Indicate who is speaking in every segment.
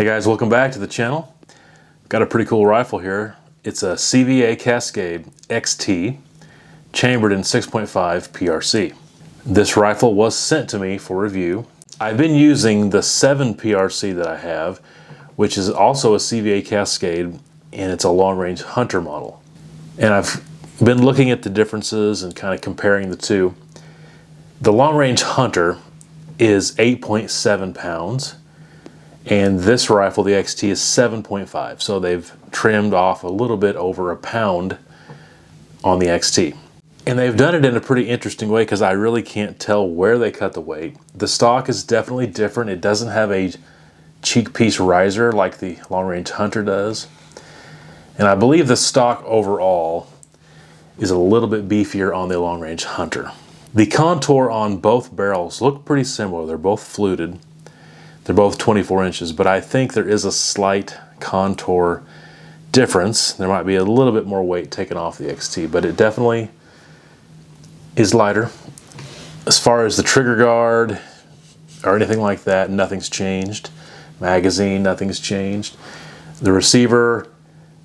Speaker 1: Hey guys, welcome back to the channel. Got a pretty cool rifle here. It's a CVA Cascade XT, chambered in 6.5 PRC. This rifle was sent to me for review. I've been using the 7 PRC that I have, which is also a CVA Cascade, and it's a long-range hunter model. And I've been looking at the differences and kind of comparing the two. The long-range hunter is 8.7 pounds, and this rifle, the XT, is 7.5. So they've trimmed off a little bit over a pound on the XT. And they've done it in a pretty interesting way because I really can't tell where they cut the weight. The stock is definitely different. It doesn't have a cheek piece riser like the long-range hunter does. And I believe the stock overall is a little bit beefier on the long-range hunter. The contour on both barrels look pretty similar. They're both fluted. They're both 24 inches, but I think there is a slight contour difference. There might be a little bit more weight taken off the XT, but it definitely is lighter. As far as the trigger guard or anything like that, nothing's changed. Magazine, nothing's changed. The receiver,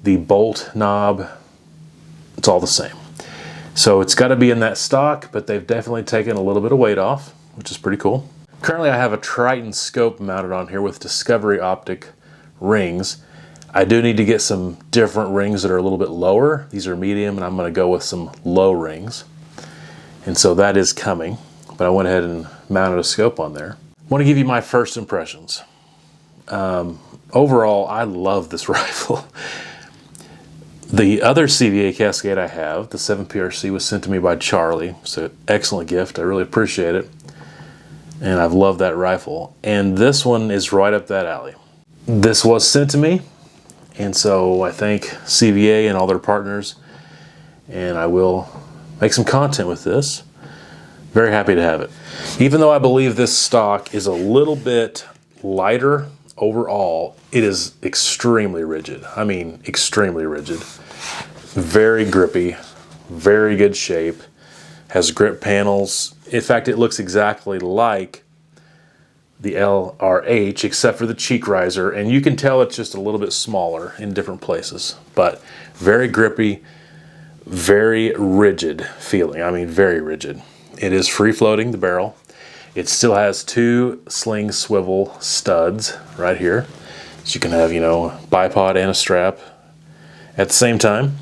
Speaker 1: the bolt knob, it's all the same. So it's got to be in that stock, but they've definitely taken a little bit of weight off, which is pretty cool. Currently I have a Triton scope mounted on here with Discovery optic rings. I do need to get some different rings that are a little bit lower. These are medium, and I'm going to go with some low rings. And so that is coming, but I went ahead and mounted a scope on there. I want to give you my first impressions. Overall, I love this rifle. The other CVA Cascade I have, the 7 PRC, was sent to me by Charlie. It's an excellent gift. I really appreciate it. And I've loved that rifle. And this one is right up that alley. This was sent to me, and so I thank CVA and all their partners, and I will make some content with this. Very happy to have it. Even though I believe this stock is a little bit lighter overall, it is extremely rigid. I mean, extremely rigid. Very grippy, very good shape, has grip panels. In fact, it looks exactly like the LRH except for the cheek riser, and you can tell it's just a little bit smaller in different places, but very grippy, very rigid feeling. I mean, very rigid. It is free floating, the barrel. It still has 2 sling swivel studs right here, so you can have, you know, a bipod and a strap at the same time.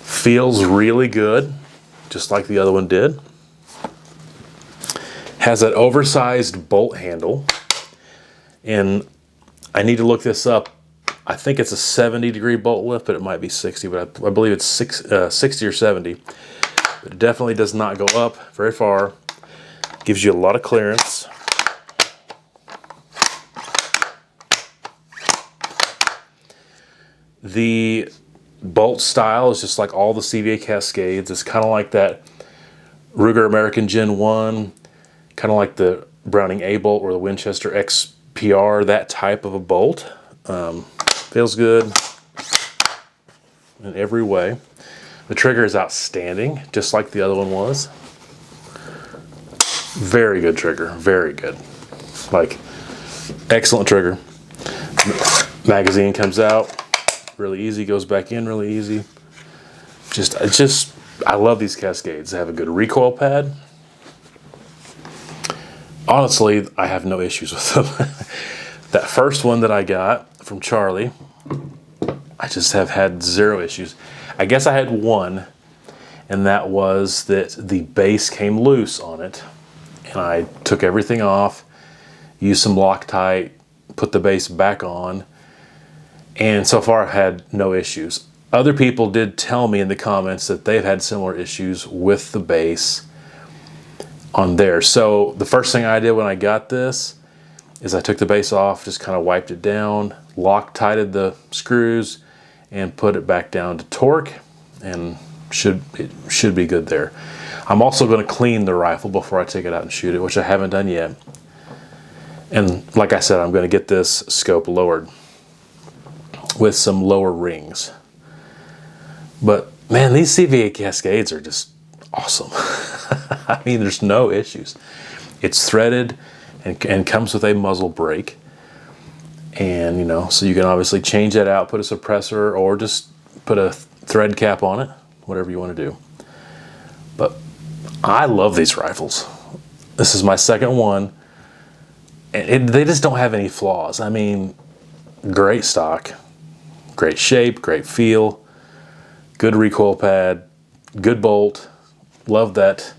Speaker 1: Feels really good, just like the other one did. Has that oversized bolt handle, and I need to look this up. I think it's a 70-degree bolt lift, but it might be 60, but I believe it's 60 or 70. But it definitely does not go up very far. Gives you a lot of clearance. The bolt style is just like all the CVA Cascades. It's kind of like that Ruger American Gen 1, kind of like the Browning A bolt or the Winchester XPR, that type of a bolt. Feels good in every way. The trigger is outstanding, just like the other one was. Very good trigger, very good. Like, excellent trigger. Magazine comes out really easy, goes back in really easy. I love these Cascades. They have a good recoil pad. Honestly, I have no issues with them. That first one that I got from Charlie, I just have had 0 issues. I guess I had one, and that was that the base came loose on it. And I took everything off, used some Loctite, put the base back on, and so far I've had no issues. Other people did tell me in the comments that they've had similar issues with the base on there. So the first thing I did when I got this is I took the base off, just kind of wiped it down, Loctited the screws, and put it back down to torque, and it should be good there. I'm also going to clean the rifle before I take it out and shoot it, which I haven't done yet. And like I said, I'm going to get this scope lowered with some lower rings. But man, these CVA Cascades are just awesome. I mean, there's no issues. It's threaded and comes with a muzzle brake. And, you know, so you can obviously change that out, put a suppressor, or just put a thread cap on it, whatever you want to do. But I love these rifles. This is my second one. And they just don't have any flaws. I mean, great stock, great shape, great feel, good recoil pad, good bolt. Love that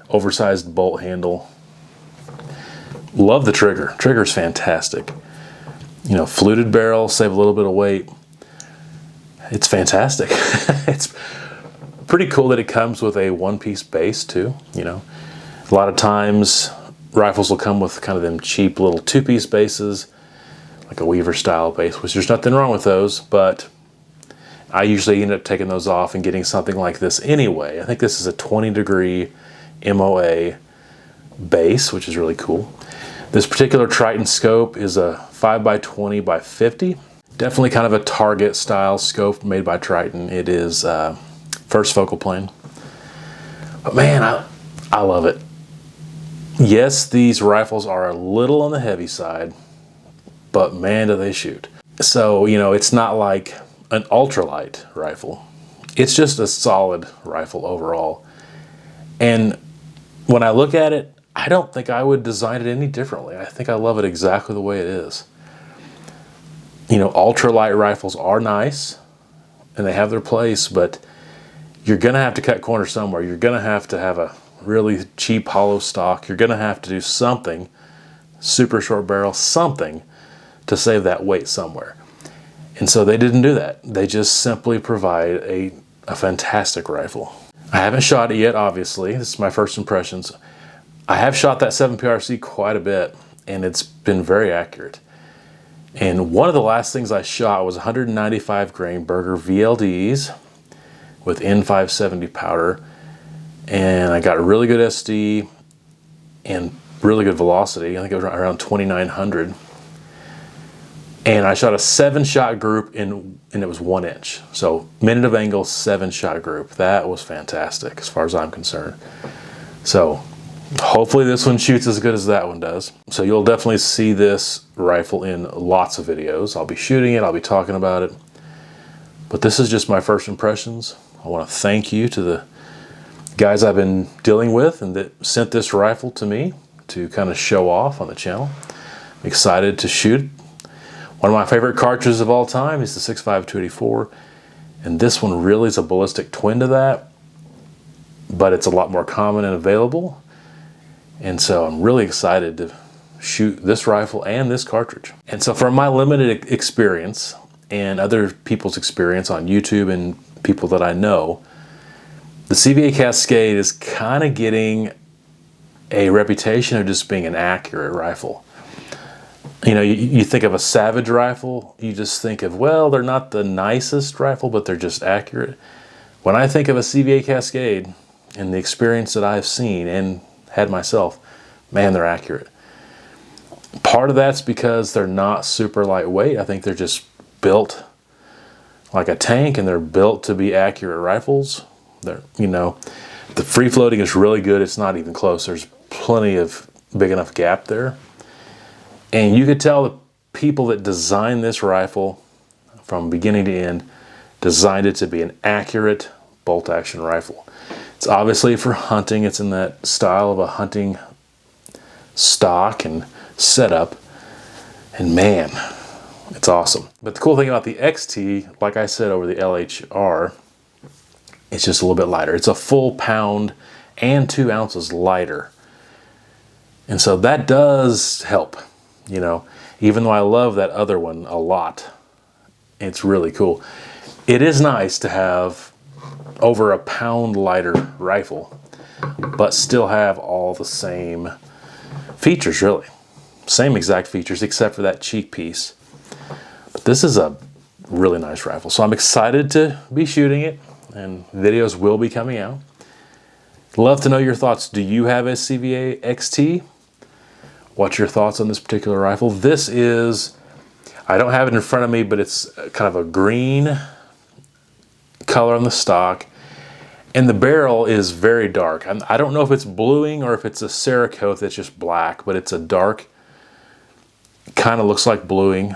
Speaker 1: oversized bolt handle. Love the trigger. Trigger's fantastic. You know, fluted barrel, save a little bit of weight. It's fantastic. It's pretty cool that it comes with a one-piece base too. You know, a lot of times rifles will come with kind of them cheap little two-piece bases, like a Weaver style base, which there's nothing wrong with those, but I usually end up taking those off and getting something like this anyway. I think this is a 20-degree MOA base, which is really cool. This particular Triton scope is a 5x20 by 50. Definitely kind of a target style scope made by Triton. It is first focal plane. But man, I love it. Yes, these rifles are a little on the heavy side, but man, do they shoot. So, you know, it's not like an ultralight rifle. It's just a solid rifle overall. And when I look at it, I don't think I would design it any differently. I think I love it exactly the way it is. You know, ultralight rifles are nice and they have their place, but you're gonna have to cut corners somewhere. You're gonna have to have a really cheap hollow stock. You're gonna have to do something, super short barrel, something to save that weight somewhere. And so they didn't do that. They just simply provide a fantastic rifle. I haven't shot it yet, obviously. This is my first impressions. I have shot that 7 PRC quite a bit, and it's been very accurate. And one of the last things I shot was 195 grain Berger VLDs with N570 powder. And I got a really good SD and really good velocity. I think it was around 2,900. And I shot a 7-shot group and it was 1 inch. So minute of angle, 7-shot group. That was fantastic as far as I'm concerned. So hopefully this one shoots as good as that one does. So you'll definitely see this rifle in lots of videos. I'll be shooting it, I'll be talking about it. But this is just my first impressions. I want to thank you to the guys I've been dealing with and that sent this rifle to me to kind of show off on the channel. I'm excited to shoot. One of my favorite cartridges of all time is the 6.5 284, and this one really is a ballistic twin to that, but it's a lot more common and available. And so I'm really excited to shoot this rifle and this cartridge. And so from my limited experience and other people's experience on YouTube and people that I know, the CVA Cascade is kind of getting a reputation of just being an accurate rifle. You know, you think of a Savage rifle, you just think of, well, they're not the nicest rifle, but they're just accurate. When I think of a CVA Cascade and the experience that I've seen and had myself, man, they're accurate. Part of that's because they're not super lightweight. I think they're just built like a tank and they're built to be accurate rifles. They're, you know, the free floating is really good. It's not even close. There's plenty of big enough gap there. And you could tell the people that designed this rifle from beginning to end designed it to be an accurate bolt action rifle. It's obviously for hunting. It's in that style of a hunting stock and setup. And man, it's awesome. But the cool thing about the XT, like I said over the LHR, it's just a little bit lighter. It's a full pound and 2 ounces lighter. And so that does help. You know, even though I love that other one a lot, it's really cool. It is nice to have over a pound lighter rifle, but still have all the same features, really. Same exact features, except for that cheek piece. But this is a really nice rifle. So I'm excited to be shooting it, and videos will be coming out. Love to know your thoughts. Do you have a CVA XT? What's your thoughts on this particular rifle? This is, I don't have it in front of me, but it's kind of a green color on the stock. And the barrel is very dark. I don't know if it's bluing or if it's a Cerakote that's just black, but it's a dark, kind of looks like bluing.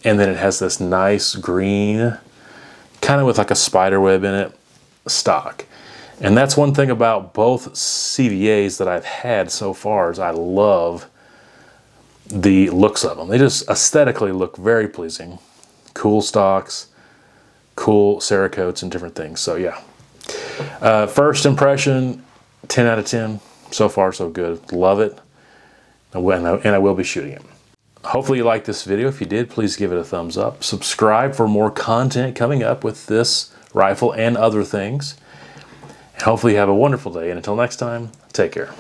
Speaker 1: And then it has this nice green, kind of with like a spider web in it, stock. And that's one thing about both CVAs that I've had so far is I love the looks of them. They just aesthetically look very pleasing. Cool stocks, cool Cerakotes and different things. So yeah. First impression, 10 out of 10. So far so good. Love it. And I will be shooting it. Hopefully you liked this video. If you did, please give it a thumbs up. Subscribe for more content coming up with this rifle and other things. And hopefully you have a wonderful day. And until next time, take care.